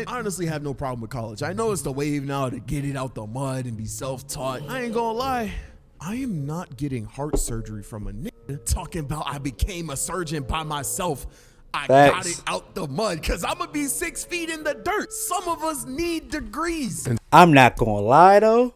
granted, I honestly have no problem with college. I know it's the wave now to get it out the mud and be self-taught. I ain't gonna lie, I am not getting heart surgery from a nigga talking about I became a surgeon by myself. I got it out the mud because I'm gonna be 6 feet in the dirt. Some of us need degrees. I'm not gonna lie though.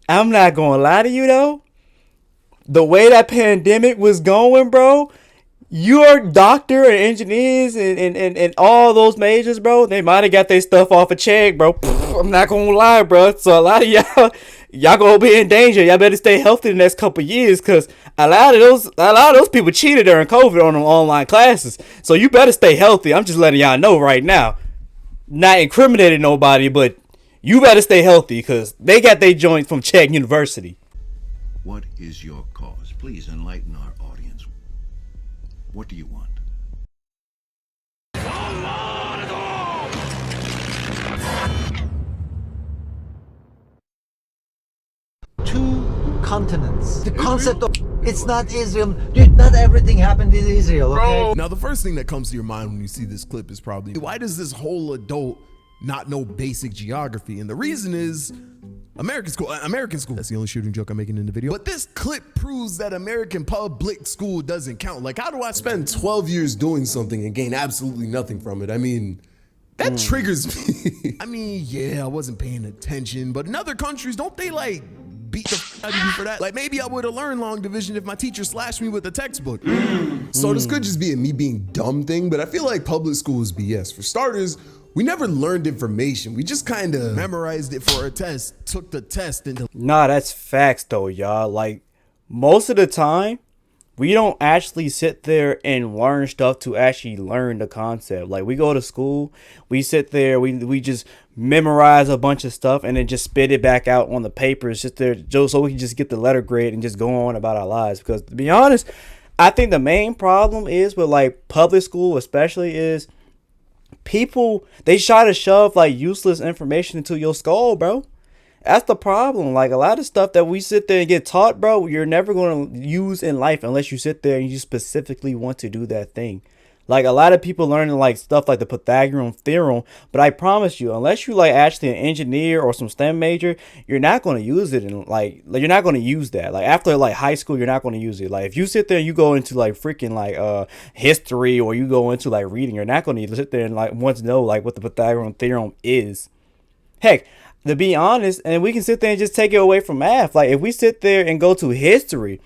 I'm not gonna lie to you though. The way that pandemic was going, bro, your doctor and engineers and all those majors, bro, they might have got their stuff off a check, bro. I'm not gonna lie, bro. So a lot of y'all gonna be in danger. Y'all better stay healthy the next couple years, cause a lot of those people cheated during COVID on them online classes. So you better stay healthy. I'm just letting y'all know right now. Not incriminating nobody, but you better stay healthy, cause they got their joints from Czech University. What is your cause? Please enlighten our audience. What do you want? Two continents. The concept of it's not Israel. Dude, not everything happened in Israel, okay? Now, the first thing that comes to your mind when you see this clip is probably, why does this whole adult not know basic geography? And the reason is American school. That's the only shooting joke I'm making in the video. But this clip proves that American public school doesn't count. Like, how do I spend 12 years doing something and gain absolutely nothing from it? I mean, that triggers me. I mean, yeah, I wasn't paying attention, but in other countries, don't they like beat the out of you for that? Like, maybe I would have learned long division if my teacher slashed me with a textbook. So this could just be a me being dumb thing, but I feel like public school is BS. For starters, we never learned information. We just kind of memorized it for a test, took the test, and Nah, that's facts though, y'all. Like, most of the time, we don't actually sit there and learn stuff to actually learn the concept. Like, we go to school, we sit there, we just memorize a bunch of stuff and then just spit it back out on the papers just there so we can just get the letter grade and just go on about our lives. Because to be honest, I think the main problem is with like public school especially is people, they try to shove like useless information into your skull, bro. That's the problem. Like, a lot of stuff that we sit there and get taught, bro, you're never going to use in life unless you sit there and you specifically want to do that thing. Like, a lot of people learning like stuff like the Pythagorean theorem, but I promise you, unless you like actually an engineer or some STEM major, you're not going to use it. And like you're not going to use that. Like, after like high school, you're not going to use it. Like, if you sit there and you go into like freaking like history, or you go into like reading, you're not going to sit there and like want to know like what the Pythagorean theorem is. Heck, to be honest, and we can sit there and just take it away from math. Like, if we sit there and go to history,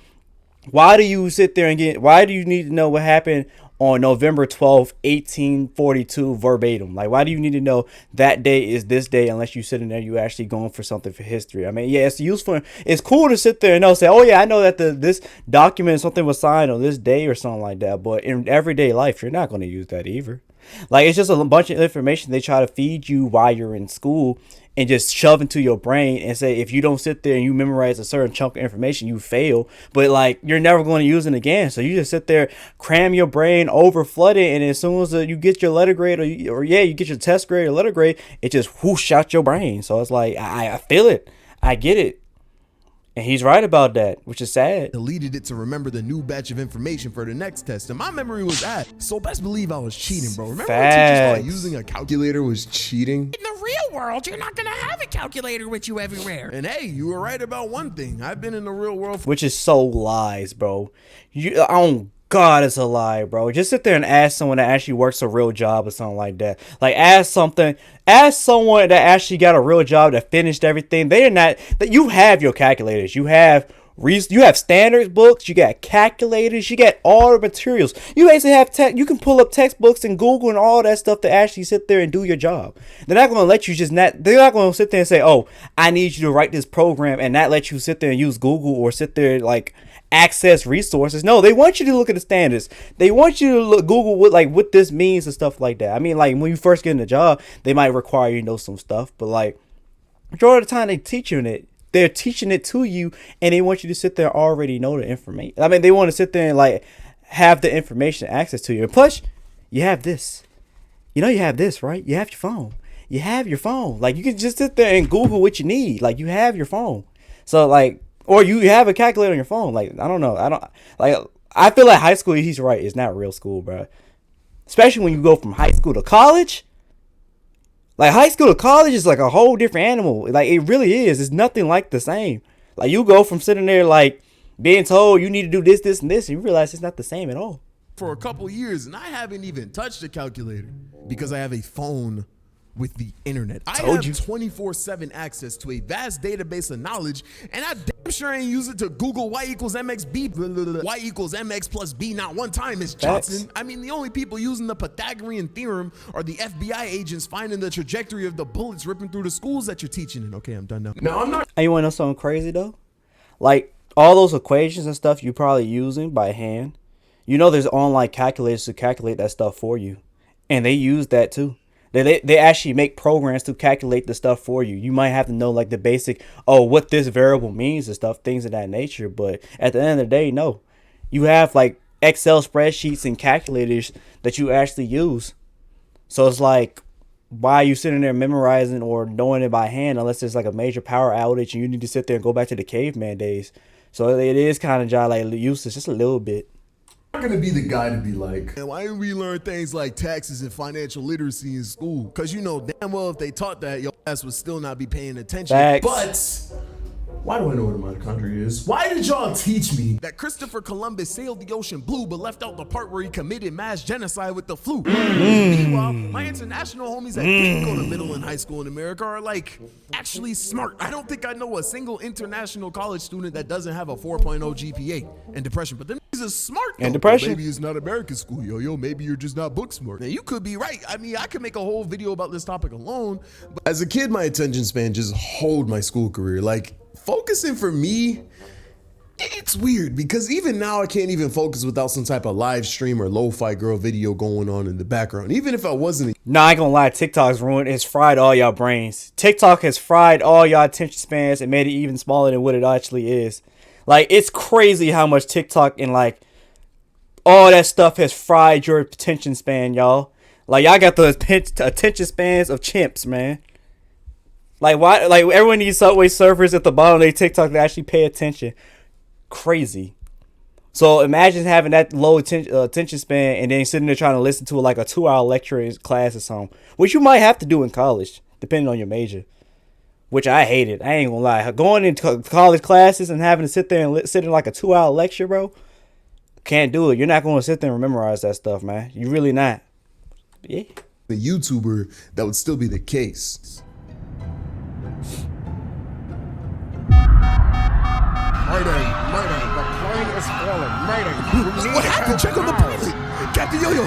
why do you sit there and why do you need to know what happened on November 12th, 1842 verbatim? Like, why do you need to know that day is this day unless you sit in there, you actually going for something for history? I mean, yeah, it's useful. It's cool to sit there and know, say, oh yeah, I know that this document, something was signed on this day or something like that. But in everyday life, you're not going to use that either. Like, it's just a bunch of information they try to feed you while you're in school and just shove into your brain and say, if you don't sit there and you memorize a certain chunk of information, you fail. But like, you're never going to use it again. So you just sit there, cram your brain, over flood it, and as soon as you get your letter grade or you get your test grade or letter grade, it just whoosh out your brain. So it's like, I feel it, I get it. And he's right about that, which is sad. Deleted it to remember the new batch of information for the next test, and my memory was that. So best believe I was cheating, bro. Remember when teachers thought using a calculator was cheating? In the real world, you're not gonna have a calculator with you everywhere. And hey, you were right about one thing. I've been in the real world which is so lies, bro. Oh God, it's a lie, bro. Just sit there and ask someone that actually works a real job or something like that. Like, ask someone that actually got a real job that finished everything. They're not that you have your calculators. You have standards books, you got calculators, you got all the materials. You basically have you can pull up textbooks and Google and all that stuff to actually sit there and do your job. They're not going to let you they're not going to sit there and say, oh, I need you to write this program, and not let you sit there and use Google or sit there and like access resources. No, they want you to look at the standards. They want you to Google what this means and stuff like that. I mean, like, when you first get in the job, they might require you to know some stuff, but like, majority of the time they're teaching it to you, and they want you to sit there and already know the information. I mean, they want to sit there and like have the information access to you. And plus, you have this. You know, you have this, right? You have your phone. You have your phone. Like, you can just sit there and Google what you need. Like, you have your phone. So like, or you have a calculator on your phone. Like, I don't know. I feel like high school, he's right, it's not real school, bro. Especially when you go from high school to college. Like high school to college is like a whole different animal. Like it really is. It's nothing like the same. Like you go from sitting there like being told you need to do this, this, and this, and you realize it's not the same at all. For a couple years, and I haven't even touched a calculator because I have a phone with the internet. I have 24/7 access to a vast database of knowledge, and I damn sure ain't use it to Google y equals mx b, y equals mx plus b not one time, Miss Johnson. I mean, the only people using the Pythagorean theorem are the FBI agents finding the trajectory of the bullets ripping through the schools that you're teaching in. Okay, I'm done now. No, I'm not. And you want to know something crazy though? Like all those equations and stuff you're probably using by hand. You know, there's online calculators to calculate that stuff for you, and they use that too. They actually make programs to calculate the stuff for you. You might have to know like the basic, what this variable means and stuff, things of that nature. But at the end of the day, no. You have like Excel spreadsheets and calculators that you actually use. So it's like, why are you sitting there memorizing or knowing it by hand unless there's like a major power outage and you need to sit there and go back to the caveman days. So it is kind of like useless, just a little bit. I'm not gonna be the guy to be like, why didn't we learn things like taxes and financial literacy in school? Because you know damn well if they taught that, your ass would still not be paying attention. Facts. But why do I know what a mitochondria is? Why did y'all teach me that Christopher Columbus sailed the ocean blue but left out the part where he committed mass genocide with the flu? Meanwhile, my international homies that didn't go to middle and high school in America are like actually smart. I don't think I know a single international college student that doesn't have a 4.0 GPA and depression. But them niggas is smart though. And depression. Maybe it's not American school, yo. Maybe you're just not book smart. Now you could be right. I mean, I could make a whole video about this topic alone. But as a kid, my attention span just hold my school career. Like, focusing for me, it's weird because even now I can't even focus without some type of live stream or lo-fi girl video going on in the background. Even if I wasn't. Nah, I ain't gonna lie, TikTok's ruined. It's fried all y'all brains. TikTok has fried all y'all attention spans and made it even smaller than what it actually is. Like, it's crazy how much TikTok and like all that stuff has fried your attention span, y'all. Like, y'all got the attention spans of chimps, man. Like, why? Like, everyone needs Subway Surfers at the bottom of their TikTok to actually pay attention. Crazy. So imagine having that low attention span and then sitting there trying to listen to like a 2-hour lecture in class or something, which you might have to do in college, depending on your major. Which I hated. I ain't gonna lie. Going into college classes and having to sit there and sit in like a 2-hour lecture, bro. Can't do it. You're not gonna sit there and memorize that stuff, man. You really not. Yeah. The YouTuber, that would still be the case. Mayday, the plane is falling. Mayday, What happened? Check on the pilot. Captain Yo-Yo,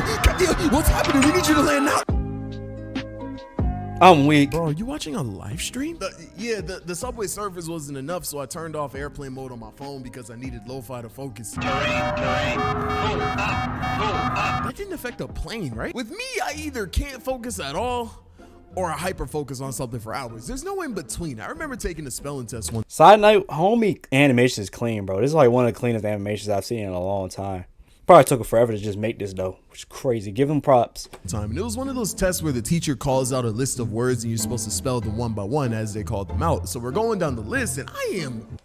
what's happening? We need you to land now. I'm weak. Bro, are you watching a live stream? The Subway Surfers wasn't enough, so I turned off airplane mode on my phone because I needed lo-fi to focus. That didn't affect the plane, right? With me, I either can't focus at all or I hyper focus on something for hours. There's no in between. I remember taking a spelling test once. Side note, homie animation is clean, bro. This is like one of the cleanest animations I've seen in a long time. Probably took it forever to just make this though, which is crazy. Give him props. And it was one of those tests where the teacher calls out a list of words and you're supposed to spell them one by one as they called them out. So we're going down the list and I'm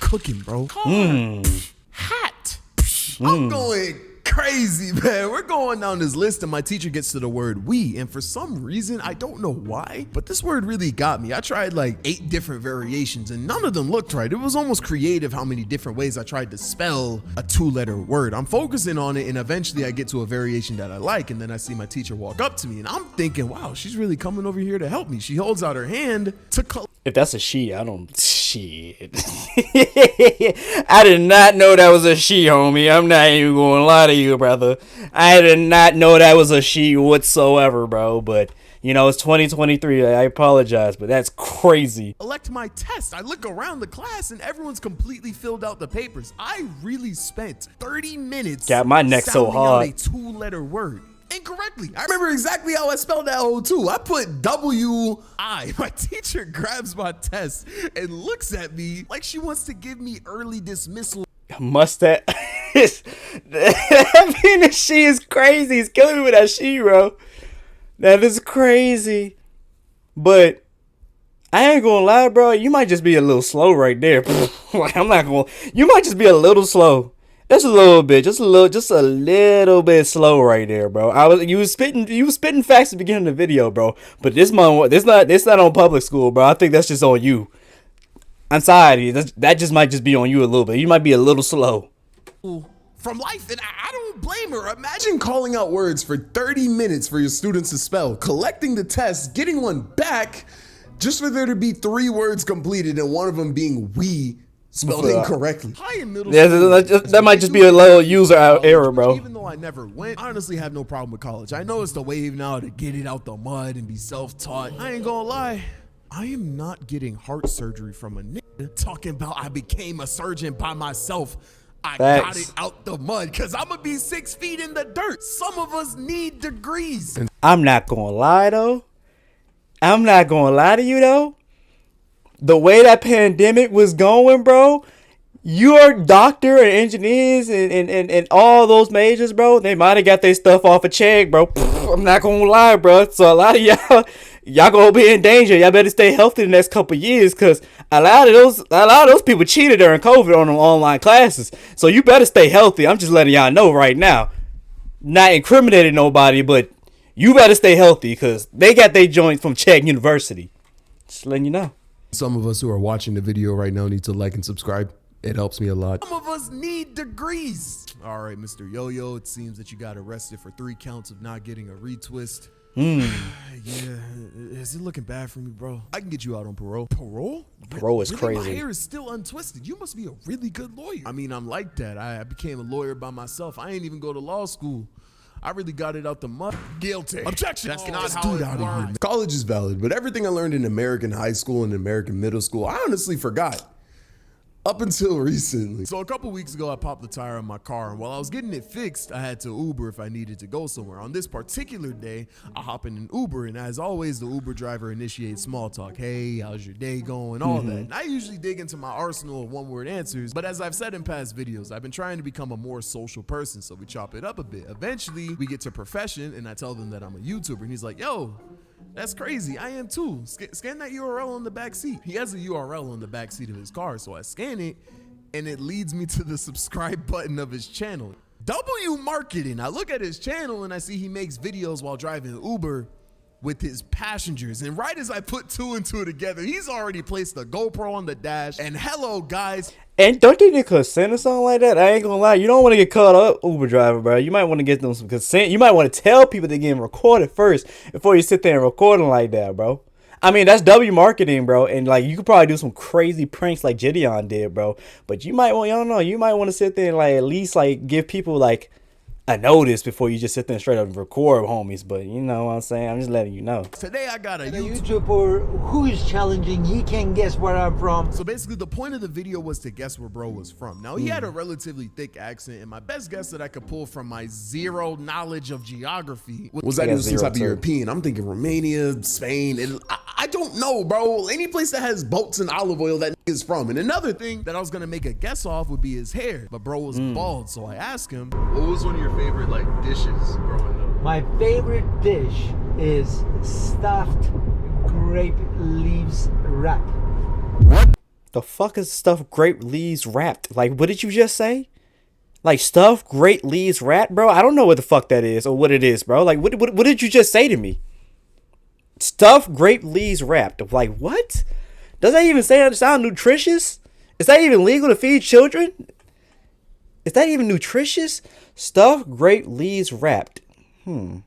cooking, bro. Car, hat. I'm going crazy, man. We're going down this list and my teacher gets to the word we, and for some reason, I don't know why, but this word really got me. I tried like 8 different variations and none of them looked right. It was almost creative how many different ways I tried to spell a 2-letter word. I'm focusing on it and eventually I get to a variation that I like, and then I see my teacher walk up to me and I'm thinking, wow, she's really coming over here to help me. She holds out her hand to color. If that's a she, I don't. Shit. I did not know that was a she, homie. I'm not even going to lie to you, brother. I did not know that was a she whatsoever, bro. But, you know, it's 2023. I apologize, but that's crazy. Elect my test. I look around the class and everyone's completely filled out the papers. I really spent 30 minutes got my neck so hard. Out a 2-letter word incorrectly. I remember exactly how I spelled that whole too. I put W-I. My teacher grabs my test and looks at me like she wants to give me early dismissal. Must that? I mean, that she is crazy. It's killing me with that she, bro. That is crazy. But I ain't gonna lie, bro. You might just be a little slow right there. Like, I'm not gonna. You might just be a little slow. That's a little bit, just a little bit slow right there, bro. You was spitting facts at the beginning of the video, bro. But this not on public school, bro. I think that's just on you. I'm sorry, that just might just be on you a little bit. You might be a little slow. From life, and I don't blame her. Imagine calling out words for 30 minutes for your students to spell, collecting the test, getting one back, just for there to be 3 words completed and one of them being "we" spelled incorrectly. High and middle that might just be a little user error, bro. Even though I never went, I honestly have no problem with college. I know it's the wave now to get it out the mud and be self-taught. I ain't gonna lie, I am not getting heart surgery from a nigga talking about I became a surgeon by myself. I got it out the mud because I'm gonna be 6 feet in the dirt. Some of us need degrees. I'm not gonna lie though. I'm not gonna lie to you though. The way that pandemic was going, bro, your doctor and engineers and all those majors, bro, they might have got their stuff off a check, bro. I'm not gonna lie, bro. So a lot of y'all gonna be in danger. Y'all better stay healthy the next couple years, cause a lot of those people cheated during COVID on them online classes. So you better stay healthy. I'm just letting y'all know right now. Not incriminating nobody, but you better stay healthy, cause they got their joints from Czech University. Just letting you know. Some of us who are watching the video right now need to like and subscribe. It helps me a lot. Some of us need degrees. All right, Mr. Yo-Yo, it seems that you got arrested for 3 counts of not getting a retwist. Yeah, is it looking bad for me, bro? I can get you out on parole. Parole? Parole is really? crazy. My hair is still untwisted. You must be a really good lawyer. I mean, I'm like that. I became a lawyer by myself. I ain't even go to law school. I really got it out the mud. Guilty. Objection. That's not how it works. College is valid, but everything I learned in American high school and American middle school, I honestly forgot. Up until recently. So a couple weeks ago, I popped the tire on my car, and while I was getting it fixed, I had to Uber if I needed to go somewhere. On this particular day, I hop in an Uber, and as always, the Uber driver initiates small talk. Hey, how's your day going? All that. And I usually dig into my arsenal of one-word answers, but as I've said in past videos, I've been trying to become a more social person, so we chop it up a bit. Eventually, we get to profession, and I tell them that I'm a YouTuber, and he's like, yo, that's crazy. I am too. Scan that URL on the back seat. He has a URL on the back seat of his car, so I scan it, and it leads me to the subscribe button of his channel. W Marketing. I look at his channel, and I see he makes videos while driving Uber with his passengers. And right as I put 2 and 2 together, he's already placed the GoPro on the dash. And hello, guys. And don't they need consent or something like that? I ain't gonna lie. You don't want to get caught up, Uber driver, bro. You might want to get them some consent. You might want to tell people they're getting recorded first before you sit there and record them like that, bro. I mean, that's W Marketing, bro. And like, you could probably do some crazy pranks like Gideon did, bro. But you might want, I don't know, you might want to sit there and like at least like give people like a notice before you just sit there and straight up and record, homies. But you know what I'm saying? I'm just letting you know. Today I got a YouTuber who is challenging. He can guess where I'm from. So basically the point of the video was to guess where bro was from. Now he had a relatively thick accent, and my best guess that I could pull from my zero knowledge of geography was that he was some type of European. I'm thinking Romania, Spain, and I don't know, bro. Any place that has boats and olive oil that is from. And another thing that I was gonna make a guess off would be his hair, but bro was bald, so I asked him, what was one of your favorite like dishes growing up? My favorite dish is stuffed grape leaves wrap. What the fuck is stuffed grape leaves wrapped? Like, what did you just say? Like stuffed grape leaves wrapped, bro? I don't know what the fuck that is or what it is, bro. Like, what did you just say to me? Stuffed grape leaves wrapped. Like, what? Does that even sound nutritious? Is that even legal to feed children? Is that even nutritious? Stuffed grape leaves wrapped. I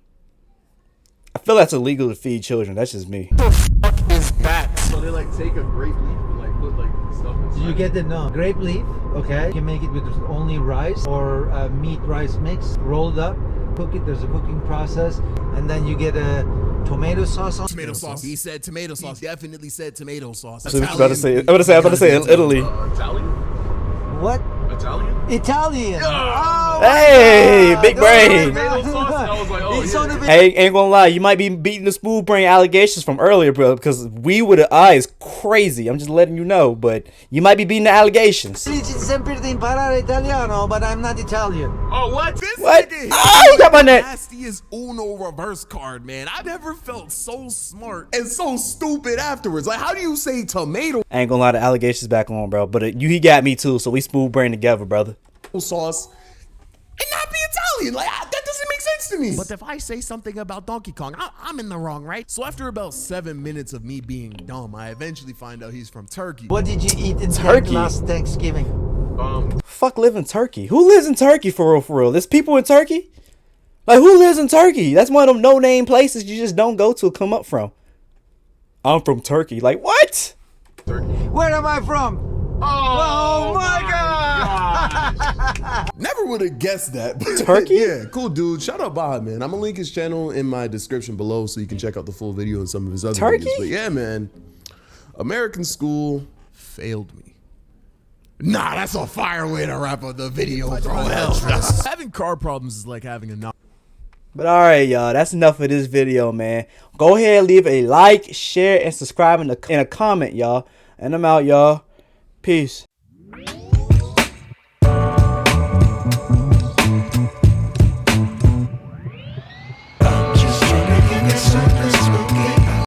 feel that's illegal to feed children. That's just me. What the fuck is that? So they like take a grape leaf and like put like stuff inside. You get the grape leaf, okay? You can make it with only rice or meat rice mix, rolled up, cook it. There's a cooking process, and then you get a tomato sauce on. Tomato sauce. He said tomato sauce. He definitely said tomato sauce. So I'm about to say Italy. Italian? What? Italian? Italian. Oh, hey, big brain. Tomato sauce? And I was like, oh, yeah. Hey, ain't gonna lie, you might be beating the smooth brain allegations from earlier, bro, because we with the eye is crazy. I'm just letting you know, but you might be beating the allegations. Sempre di imparare italiano, but I'm not Italian. Oh, what? What? Oh, you got my neck. Nastiest Uno reverse card, man. I've never felt so smart and so stupid afterwards. Like, how do you say tomato I ain't gonna lie, the allegations back on, bro, but he got me too, so we smooth brain together, brother. sauce Italian. Like, that doesn't make sense to me. But if I say something about Donkey Kong, I'm in the wrong, right? So after about 7 minutes of me being dumb, I eventually find out he's from Turkey. What did you eat in Turkey. last Thanksgiving? Fuck live in Turkey. Who lives in Turkey for real, for real? There's people in Turkey? Like, who lives in Turkey? That's one of them no-name places you just don't go to come up from. I'm from Turkey. Like, what? Where am I from? Oh my God! Never would have guessed that. But Turkey? Yeah, cool dude. Shout out Baha, man. I'm gonna link his channel in my description below so you can check out the full video and some of his other Turkey? videos. But yeah, man, American School failed me. Nah, that's a fire way to wrap up the video, bro. Hell, having car problems is like having a knock. But alright, y'all. That's enough of this video, man. Go ahead and leave a like, share, and subscribe in a comment, y'all. And I'm out, y'all. Peace.